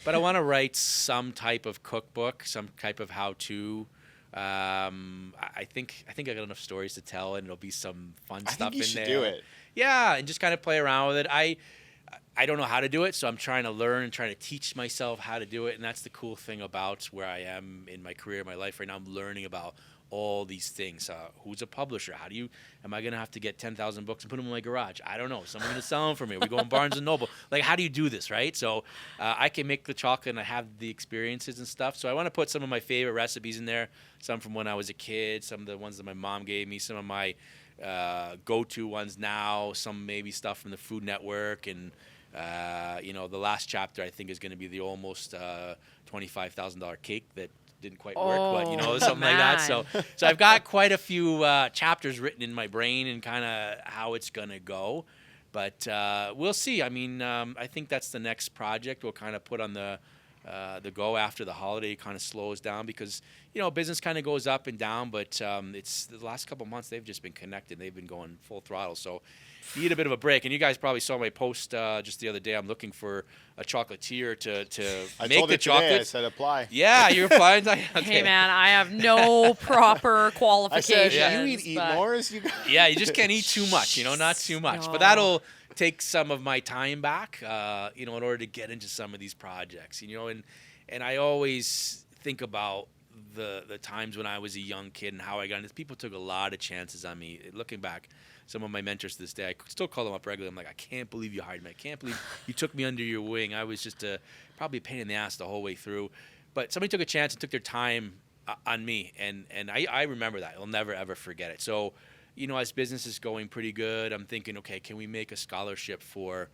Speaker 5: But I want to write some type of cookbook, some type of how-to. I think I got enough stories to tell, and it'll be some fun
Speaker 1: I
Speaker 5: stuff
Speaker 1: think you
Speaker 5: in
Speaker 1: should
Speaker 5: there.
Speaker 1: do it.
Speaker 5: Yeah, and just kind of play around with it. I don't know how to do it, so I'm trying to learn and trying to teach myself how to do it. And that's the cool thing about where I am in my career, my life right now. I'm learning about all these things. Who's a publisher? Am I going to have to get 10,000 books and put them in my garage? I don't know. Someone going to sell them for me? We go in Barnes & Noble. Like, how do you do this, right? So I can make the chocolate, and I have the experiences and stuff. So I want to put some of my favorite recipes in there, some from when I was a kid, some of the ones that my mom gave me, some of my go-to ones now, some maybe stuff from the Food Network, and the last chapter I think is going to be the almost $25,000 cake that didn't quite work, but something like that. So I've got quite a few chapters written in my brain and kind of how it's going to go, but we'll see. I mean, I think that's the next project we'll kind of put on the go after the holiday kind of slows down because business kind of goes up and down, but it's the last couple months they've just been connected. They've been going full throttle, so need a bit of a break. And you guys probably saw my post just the other day. I'm looking for a chocolatier to
Speaker 1: I
Speaker 5: make
Speaker 1: told
Speaker 5: the
Speaker 1: it today. I
Speaker 5: chocolate.
Speaker 1: said apply.
Speaker 5: Yeah, you're applying. Okay.
Speaker 4: Hey man, I have no proper
Speaker 1: I
Speaker 4: qualifications.
Speaker 1: said, you eat
Speaker 4: but-
Speaker 1: more as you go.
Speaker 5: Yeah, you just can't eat too much, not too much.
Speaker 4: No.
Speaker 5: But that'll take some of my time back, in order to get into some of these projects, and I always think about the times when I was a young kid and how I got into this. People took a lot of chances on me. Looking back, some of my mentors to this day, I still call them up regularly. I'm like, I can't believe you hired me. I can't believe you took me under your wing. I was just probably a pain in the ass the whole way through. But somebody took a chance and took their time on me, and I remember that. I'll never, ever forget it. So, as business is going pretty good, I'm thinking, okay, can we make a scholarship for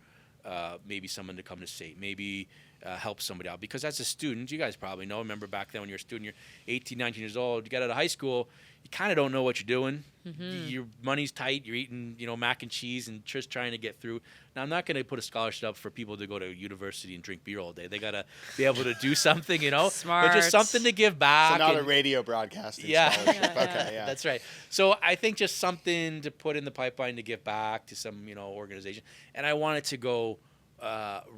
Speaker 5: maybe someone to come to SAIT, maybe help somebody out? Because as a student, you guys probably know, remember back then when you're a student, you're 18, 19 years old, you get out of high school, you kind of don't know what you're doing. Your money's tight. You're eating, mac and cheese and just trying to get through. Now, I'm not going to put a scholarship up for people to go to university and drink beer all day. They got to be able to do something,
Speaker 4: Smart.
Speaker 5: But just something to give back.
Speaker 1: So not a
Speaker 5: and-
Speaker 1: radio broadcasting
Speaker 5: Yeah.
Speaker 1: scholarship.
Speaker 4: Yeah,
Speaker 1: Okay, yeah.
Speaker 5: That's right. So I think just something to put in the pipeline to give back to some, organization. And I want it to go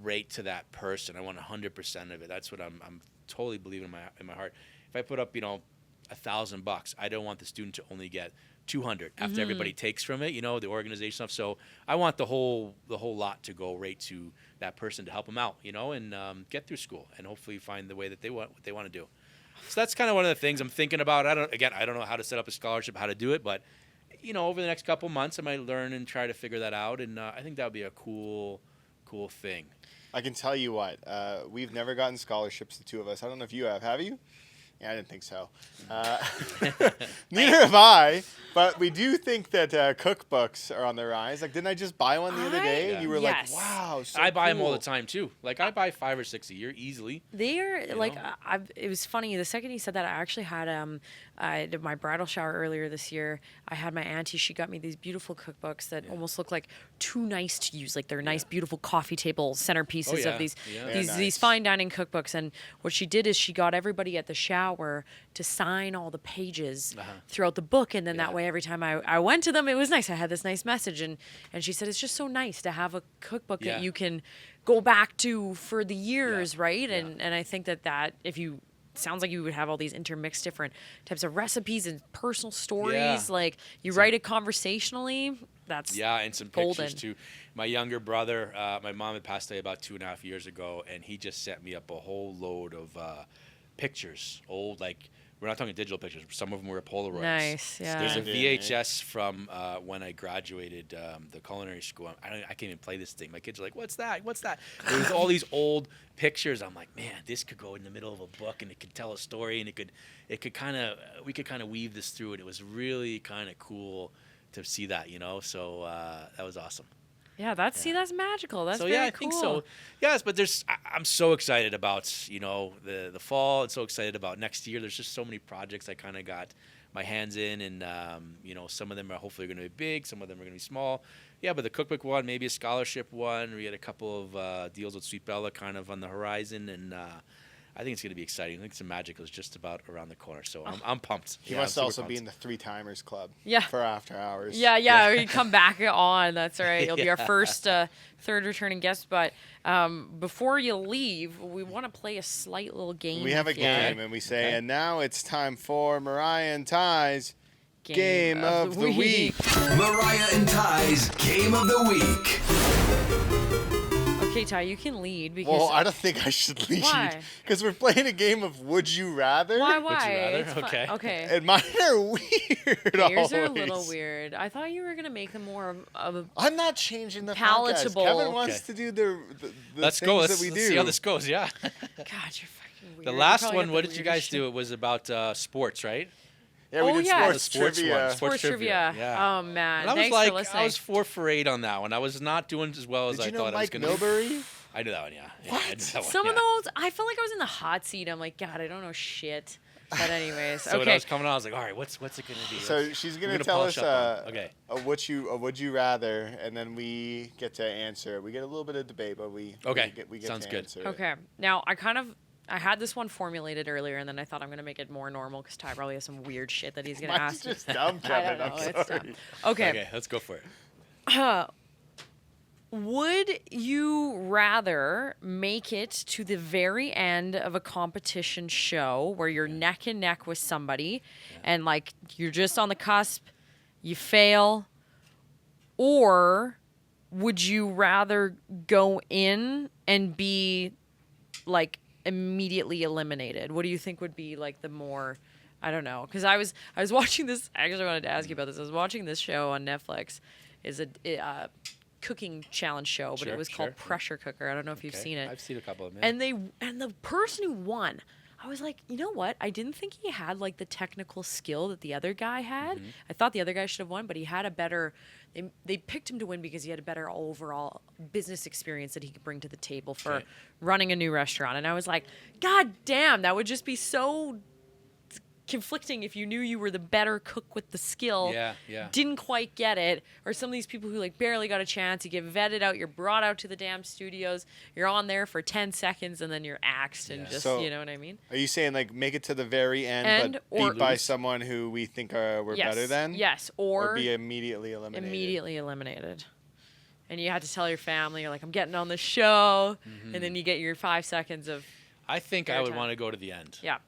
Speaker 5: right to that person. I want 100% of it. That's what I'm totally believing in my heart. If I put up, $1,000, I don't want the student to only get 200 after everybody takes from it, the organization stuff. So I want the whole lot to go right to that person to help them out, and get through school and hopefully find the way that what they want to do. So that's kind of one of the things I'm thinking about. I don't know how to set up a scholarship, how to do it, but over the next couple months, I might learn and try to figure that out. And I think that would be a cool thing.
Speaker 1: I can tell you what, we've never gotten scholarships, the two of us. I don't know if you have. Have you? Yeah, I didn't think so. Neither have I, but we do think that cookbooks are on the rise. Like, didn't I just buy one the other day? And you were
Speaker 4: Yes.
Speaker 1: like, wow, so
Speaker 5: I buy them all
Speaker 1: cool.
Speaker 5: the time too. Like I buy 5 or 6 a year easily.
Speaker 4: They are like
Speaker 5: know?
Speaker 4: it was funny. The second he said that, I actually had I did my bridal shower earlier this year. I had my auntie. She got me these beautiful cookbooks that almost look like too nice to use. Like they're nice, beautiful coffee table centerpieces
Speaker 5: yeah.
Speaker 4: of these
Speaker 5: Yeah.
Speaker 1: Very
Speaker 4: these
Speaker 1: nice.
Speaker 4: fine dining cookbooks. And what she did is she got everybody at the shower to sign all the pages throughout the book, and then that way every time I went to them, it was nice. I had this nice message, and she said it's just so nice to have a cookbook that you can go back to for the years, right?
Speaker 5: Yeah.
Speaker 4: And I think that if you sounds like you would have all these intermixed different types of recipes and personal stories.
Speaker 5: Yeah.
Speaker 4: Like you write it conversationally. that's
Speaker 5: Yeah, and some
Speaker 4: golden.
Speaker 5: pictures too. My younger brother, my mom had passed away about 2.5 years ago, and he just sent me up a whole load of pictures, old, like, we're not talking digital pictures. Some of them were Polaroids.
Speaker 4: Nice, yeah.
Speaker 5: There's a
Speaker 1: Standard,
Speaker 5: VHS from when I graduated the culinary school. I can't even play this thing. My kids are like, "What's that? What's that?" There's all these old pictures. I'm like, man, this could go in the middle of a book, and it could tell a story, and we could kind of weave this through it. It was really kind of cool to see that, So that was awesome.
Speaker 4: Yeah, that's magical. That's
Speaker 5: So
Speaker 4: very
Speaker 5: yeah, I
Speaker 4: cool.
Speaker 5: think so. Yes, but I'm so excited about the fall, and so excited about next year. There's just so many projects I kind of got my hands in, and some of them are hopefully going to be big, some of them are going to be small. Yeah, but the cookbook one, maybe a scholarship one. We had a couple of deals with Sweet Bella kind of on the horizon, and I think it's going to be exciting. I think some magical is just about around the corner, so I'm pumped.
Speaker 1: He
Speaker 5: Yeah,
Speaker 1: must
Speaker 5: I'm super
Speaker 1: also be
Speaker 5: pumped.
Speaker 1: in the Three Timers Club.
Speaker 4: Yeah.
Speaker 1: For after hours.
Speaker 4: Yeah, you come back on. That's right. You'll be our first third returning guest. But before you leave, we want to play a slight little game.
Speaker 1: We have a
Speaker 4: with you.
Speaker 1: game, and we say,
Speaker 5: Okay.
Speaker 1: and now it's time for Mariah and Ty's Game of the Week.
Speaker 3: Mariah and Ty's Game of the Week.
Speaker 4: Okay, Ty, you can lead because.
Speaker 1: Well, I don't think I should lead.
Speaker 4: Why?
Speaker 1: Because we're playing a game of Would You Rather.
Speaker 4: Why?
Speaker 5: Would you rather?
Speaker 4: It's fun.
Speaker 5: Okay.
Speaker 4: Okay.
Speaker 1: And mine are weird.
Speaker 4: Yours are a
Speaker 1: always.
Speaker 4: little weird. I thought you were gonna make them more of a.
Speaker 1: I'm not changing the
Speaker 4: Palatable.
Speaker 1: podcast. Kevin wants
Speaker 5: Okay.
Speaker 1: to do the
Speaker 5: Let's
Speaker 1: things
Speaker 5: go.
Speaker 1: that
Speaker 5: Let's
Speaker 1: we do.
Speaker 5: see how this goes. Yeah.
Speaker 4: God, you're fucking weird.
Speaker 5: The
Speaker 4: You
Speaker 5: last
Speaker 4: probably
Speaker 5: one,
Speaker 4: got
Speaker 5: what
Speaker 4: the
Speaker 5: did you
Speaker 4: weirdest
Speaker 5: guys do?
Speaker 4: shit.
Speaker 5: It was about sports, right?
Speaker 1: Yeah, we
Speaker 4: Oh,
Speaker 1: did
Speaker 4: yeah.
Speaker 1: sports,
Speaker 5: The sports
Speaker 1: trivia.
Speaker 5: one.
Speaker 4: Sports trivia.
Speaker 5: Yeah.
Speaker 4: Oh man,
Speaker 5: And I was
Speaker 4: thanks
Speaker 5: like,
Speaker 4: for listening.
Speaker 5: I was 4 for 8 on that one. I was not doing as well as
Speaker 1: Did
Speaker 5: I
Speaker 1: you know
Speaker 5: thought I was
Speaker 1: Mike
Speaker 5: going to.
Speaker 1: Milbury?
Speaker 5: I knew that one, yeah. Yeah, I knew that one,
Speaker 4: Some of
Speaker 5: yeah.
Speaker 4: those, I felt like I was in the hot seat. I'm like, God, I don't know shit. But anyways,
Speaker 5: So when I
Speaker 4: okay.
Speaker 5: was coming on, I was like, all right, what's it going to be?
Speaker 1: So
Speaker 5: Let's-
Speaker 1: she's
Speaker 5: we're
Speaker 1: gonna
Speaker 5: gonna
Speaker 1: tell
Speaker 5: polish
Speaker 1: us
Speaker 5: up on it. Okay.
Speaker 1: a would you rather, and then we get to answer. We get a little bit of debate, but we
Speaker 5: Okay.
Speaker 1: we get
Speaker 5: Sounds
Speaker 1: to
Speaker 5: good.
Speaker 1: answer it.
Speaker 4: Okay. Now, I had this one formulated earlier, and then I thought I'm gonna make it more normal because Ty probably has some weird shit that he's gonna
Speaker 1: Mine's
Speaker 4: ask. me.
Speaker 1: just dumb,
Speaker 4: I
Speaker 1: Kevin.
Speaker 4: don't know.
Speaker 1: I'm
Speaker 4: It's
Speaker 1: sorry.
Speaker 4: dumb. Okay.
Speaker 5: Okay, let's go for it.
Speaker 4: Would you rather make it to the very end of a competition show where you're neck and neck with somebody and like you're just on the cusp, you fail, or would you rather go in and be like immediately eliminated? What do you think would be like the more, I don't know, because I was watching this. I actually wanted to ask you about this. I was watching this show on Netflix. Is a cooking challenge show, but it
Speaker 5: Sure,
Speaker 4: was called
Speaker 5: sure.
Speaker 4: Pressure Cooker. I don't know if you've
Speaker 5: Okay.
Speaker 4: seen it.
Speaker 5: I've seen a couple of them.
Speaker 4: And the person who won, I was like, you know what? I didn't think he had like the technical skill that the other guy had.
Speaker 5: Mm-hmm.
Speaker 4: I thought the other guy should have won, but he had a better. They picked him to win because he had a better overall business experience that he could bring to the table for
Speaker 5: Okay.
Speaker 4: running a new restaurant. And I was like, God damn, that would just be so conflicting if you knew you were the better cook with the skill.
Speaker 5: Yeah, yeah.
Speaker 4: Didn't quite get it, or some of these people who like barely got a chance. You get vetted out, you're brought out to the damn studios, you're on there for 10 seconds, and then you're axed, and
Speaker 5: Yeah.
Speaker 4: just
Speaker 1: So-
Speaker 4: you know what I mean?
Speaker 1: Are you saying like make it to the very end,
Speaker 4: End
Speaker 1: but
Speaker 4: or
Speaker 1: beat by
Speaker 5: lose?
Speaker 1: someone who we think we're
Speaker 4: Yes,
Speaker 1: better than?
Speaker 4: yes,
Speaker 1: Or
Speaker 4: or
Speaker 1: be immediately eliminated.
Speaker 4: immediately eliminated. And you had to tell your family, you're like, I'm getting on the show,
Speaker 5: Mm-hmm.
Speaker 4: and then you get your 5 seconds of
Speaker 5: I think I
Speaker 4: Fair
Speaker 5: would
Speaker 4: time.
Speaker 5: want to go to the end.
Speaker 4: yeah.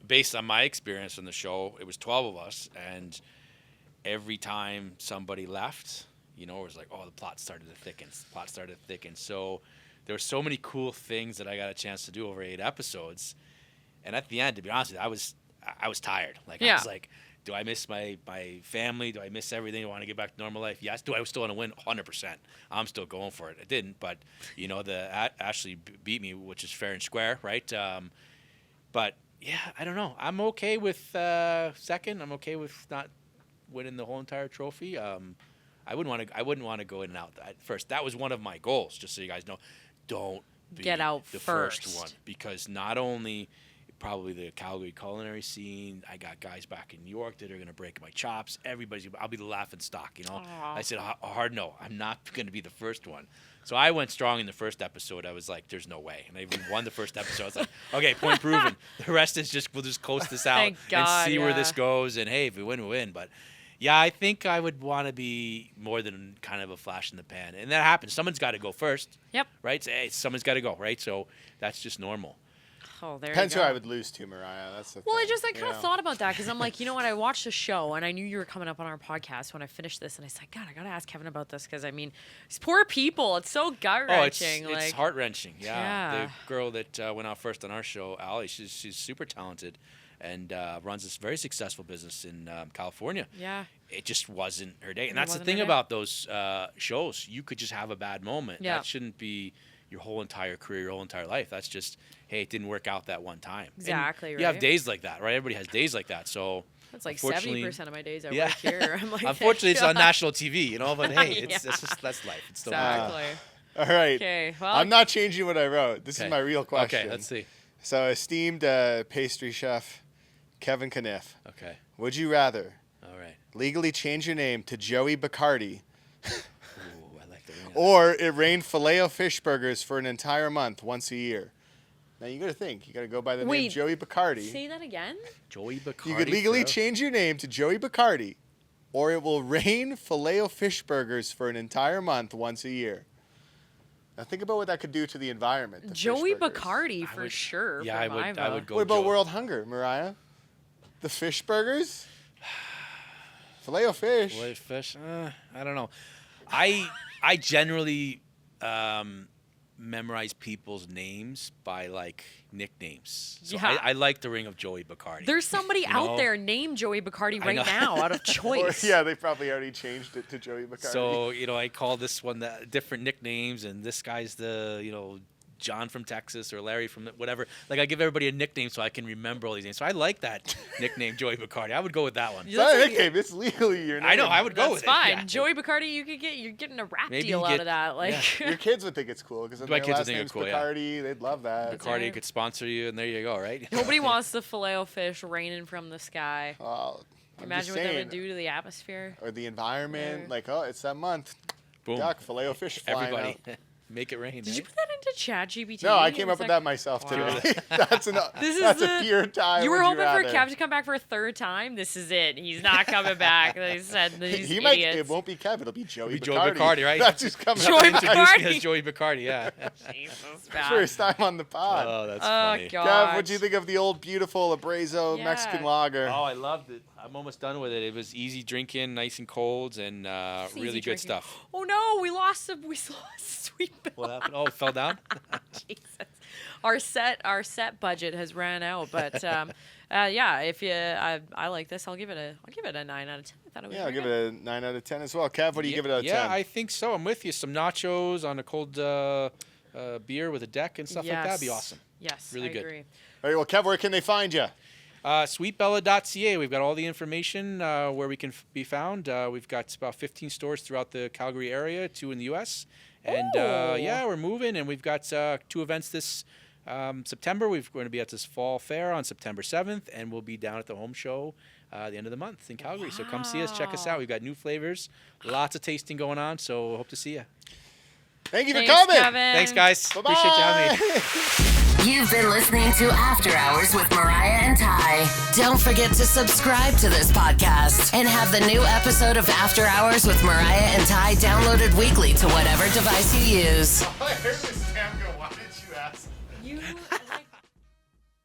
Speaker 5: Based on my experience on the show, it was 12 of us, and every time somebody left, it was like, oh, the plot started to thicken. So there were so many cool things that I got a chance to do over 8 episodes. And at the end, to be honest with you, I was tired. Like, I
Speaker 4: Yeah.
Speaker 5: was like, do I miss my family? Do I miss everything? Do I want to get back to normal life? Yes. Do I still want to win? 100%. I'm still going for it. I didn't, but, Ashley beat me, which is fair and square, right? But yeah, I don't know. I'm okay with second. I'm okay with not winning the whole entire trophy. I wouldn't want to go in and out at first. That was one of my goals. Just so you guys know, don't be
Speaker 4: Get out
Speaker 5: the
Speaker 4: first.
Speaker 5: first one, because not only probably the Calgary culinary scene, I got guys back in New York that are gonna break my chops. I'll be the laughing stock.
Speaker 4: Aw.
Speaker 5: I said a hard no. I'm not gonna be the first one. So I went strong in the first episode. I was like, "There's no way," and I even won the first episode. I was like, "Okay, point proven. The rest is we'll just coast this out
Speaker 4: Thank God,
Speaker 5: and see where
Speaker 4: yeah.
Speaker 5: this goes. And hey, if we win, we win." But yeah, I think I would want to be more than kind of a flash in the pan, and that happens. Someone's got to go first.
Speaker 4: Yep.
Speaker 5: Right? Hey, someone's got to go. Right? So that's just normal.
Speaker 4: Oh, there
Speaker 1: Depends
Speaker 4: you
Speaker 1: who
Speaker 4: go.
Speaker 1: I would lose to, Mariah. That's the
Speaker 4: Well,
Speaker 1: thing.
Speaker 4: I kind of thought about that because I'm like, you know what? I watched the show and I knew you were coming up on our podcast when I finished this, and I said, God, I gotta ask Kevin about this because I mean, these poor people. It's so gut
Speaker 5: Oh,
Speaker 4: wrenching.
Speaker 5: it's heart wrenching. Yeah.
Speaker 4: Yeah.
Speaker 5: The girl that went out first on our show, Allie, she's super talented, and runs this very successful business in California.
Speaker 4: Yeah.
Speaker 5: It just wasn't her day, and
Speaker 4: It
Speaker 5: that's the
Speaker 4: wasn't her
Speaker 5: thing
Speaker 4: day.
Speaker 5: about those shows. You could just have a bad moment.
Speaker 4: Yeah.
Speaker 5: That shouldn't be your whole entire career, your whole entire life. That's just, hey, it didn't work out that one time. And
Speaker 4: Exactly,
Speaker 5: You have
Speaker 4: right.
Speaker 5: days like that, right? Everybody has days like that. So
Speaker 4: That's like
Speaker 5: unfortunately-
Speaker 4: 70% of my days I
Speaker 5: Yeah.
Speaker 4: work here. I'm like,
Speaker 5: unfortunately, it's on
Speaker 4: God.
Speaker 5: national TV, But hey,
Speaker 4: Yeah.
Speaker 5: that's life. It's still
Speaker 4: Exactly.
Speaker 1: All right.
Speaker 4: Okay. Well,
Speaker 1: I'm not changing what I wrote. This is
Speaker 5: Okay.
Speaker 1: my real question.
Speaker 5: Okay, let's see.
Speaker 1: So, esteemed pastry chef Kevin Conniff,
Speaker 5: Okay,
Speaker 1: would you rather
Speaker 5: all right.
Speaker 1: legally change your name to Joey Bacardi
Speaker 5: Ooh, I like the ring.
Speaker 1: or it rain Filet-O-Fish burgers for an entire month once a year? Now, you got to think. You got to go by the name
Speaker 4: Wait,
Speaker 1: Joey Bacardi.
Speaker 4: say that again.
Speaker 5: Joey Bacardi.
Speaker 1: You could legally
Speaker 5: forever.
Speaker 1: change your name to Joey Bacardi, or it will rain Filet-O-Fish burgers for an entire month once a year. Now think about what that could do to the environment. the fish
Speaker 4: Joey
Speaker 1: burgers.
Speaker 4: Bacardi
Speaker 5: I
Speaker 4: for
Speaker 5: would-
Speaker 4: sure.
Speaker 5: Yeah,
Speaker 4: for
Speaker 5: I
Speaker 4: my
Speaker 5: would. I
Speaker 4: vote.
Speaker 5: would go.
Speaker 1: What about
Speaker 5: Joey.
Speaker 1: world hunger, Mariah? The fish burgers? Filet-O-Fish.
Speaker 5: Filet fish. I don't know. I generally memorize people's names by like nicknames. So
Speaker 4: Yeah.
Speaker 5: I like the ring of Joey Bacardi.
Speaker 4: There's somebody
Speaker 5: You
Speaker 4: out
Speaker 5: know?
Speaker 4: there named Joey Bacardi
Speaker 5: I
Speaker 4: right
Speaker 5: know.
Speaker 4: now out of
Speaker 1: Or,
Speaker 4: choice.
Speaker 1: yeah, they probably already changed it to Joey Bacardi.
Speaker 5: So I call this one different nicknames, and this guy's the John from Texas or Larry from whatever. Like I give everybody a nickname so I can remember all these names. So I like that nickname, Joey Bacardi. I would go with that one.
Speaker 1: it's not a nickname. It's legally your name.
Speaker 5: I know. I would go
Speaker 4: That's
Speaker 5: with
Speaker 4: fine.
Speaker 5: it. Yeah.
Speaker 4: Joey Bacardi, you're getting a rap
Speaker 5: Maybe
Speaker 4: deal
Speaker 5: you
Speaker 4: out
Speaker 5: get-
Speaker 4: of that. Like,
Speaker 1: Your kids would think it's cool because
Speaker 5: My
Speaker 1: their
Speaker 5: kids would
Speaker 1: last
Speaker 5: think
Speaker 1: name's
Speaker 5: it's cool, yeah.
Speaker 1: Bacardi. They'd love that.
Speaker 5: Bacardi
Speaker 4: right.
Speaker 5: could sponsor you, and there you go, right?
Speaker 4: nobody wants the Filet-O-Fish raining from the sky.
Speaker 1: Oh, I'm
Speaker 4: Imagine
Speaker 1: just
Speaker 4: what that
Speaker 1: saying.
Speaker 4: would do to the atmosphere.
Speaker 1: Or the environment.
Speaker 4: Yeah.
Speaker 1: Like, oh, it's that month.
Speaker 5: Boom.
Speaker 1: Duck, Filet-O-Fish flying
Speaker 5: Everybody,
Speaker 1: out.
Speaker 5: make it rain.
Speaker 4: Did you
Speaker 5: right?
Speaker 4: put that into ChatGPT?
Speaker 1: No, I came
Speaker 4: Was
Speaker 1: up with that myself
Speaker 4: Wow.
Speaker 1: today. That's
Speaker 4: This is
Speaker 1: a pure tie.
Speaker 4: You were
Speaker 1: would
Speaker 4: hoping for
Speaker 1: rather.
Speaker 4: Kev to come back for a third time. This is it. He's not coming back. They said these
Speaker 1: He might.
Speaker 4: idiots.
Speaker 1: It won't be Kev. It'll be Joey
Speaker 5: Be
Speaker 1: Bacardi.
Speaker 5: Joey Bacardi, right?
Speaker 1: That's just coming.
Speaker 4: Joey
Speaker 1: up.
Speaker 5: Introduce me
Speaker 4: Bacardi.
Speaker 5: as Joey Bacardi, yeah.
Speaker 4: Jesus, man.
Speaker 1: First time on the pod.
Speaker 5: Oh, that's
Speaker 4: Oh
Speaker 5: funny.
Speaker 4: God.
Speaker 1: Kev, what'd you think of the old beautiful Abrazo
Speaker 4: Yeah.
Speaker 1: Mexican lager?
Speaker 5: Oh, I loved it. I'm almost done with it. It was easy drinking, nice and cold, and
Speaker 4: It's easy
Speaker 5: really good
Speaker 4: drinking.
Speaker 5: stuff.
Speaker 4: Oh no, we lost Sweet Bill.
Speaker 5: What happened? Oh, it fell down?
Speaker 4: Jesus. Our set budget has ran out, but yeah, if you I like this, I'll give it a 9 out of 10. I thought it was
Speaker 1: Yeah, I'll
Speaker 4: very
Speaker 1: give it a 9 out of 10 as well. Kev, what do you give it out of 10?
Speaker 5: Yeah, I think so. I'm with you. Some nachos on a cold beer with a deck and stuff like that would be
Speaker 4: Yes.
Speaker 5: awesome.
Speaker 4: Yes,
Speaker 5: Really
Speaker 4: I
Speaker 5: good.
Speaker 4: agree.
Speaker 1: All right, well, Kev, where can they find you?
Speaker 5: Sweetbella.ca. We've got all the information where we can be found. We've got about 15 stores throughout the Calgary area, 2 in the U.S. And
Speaker 4: Oh.
Speaker 5: yeah, we're moving, and we've got 2 events this September. We're going to be at this fall fair on September 7th, and we'll be down at the home show at the end of the month in Calgary. So come see us, check us out. We've got new flavors, lots of tasting going on, so hope to see you.
Speaker 1: Thank you for
Speaker 4: Thanks,
Speaker 1: coming.
Speaker 4: Kevin.
Speaker 5: Thanks, guys.
Speaker 1: Bye-bye.
Speaker 5: Appreciate you having me.
Speaker 2: You've been listening to After Hours with Mariah and Ty. Don't forget to subscribe to this podcast and have the new episode of After Hours with Mariah and Ty downloaded weekly to whatever device you use.
Speaker 1: I heard this Sam go, why did you ask?
Speaker 4: You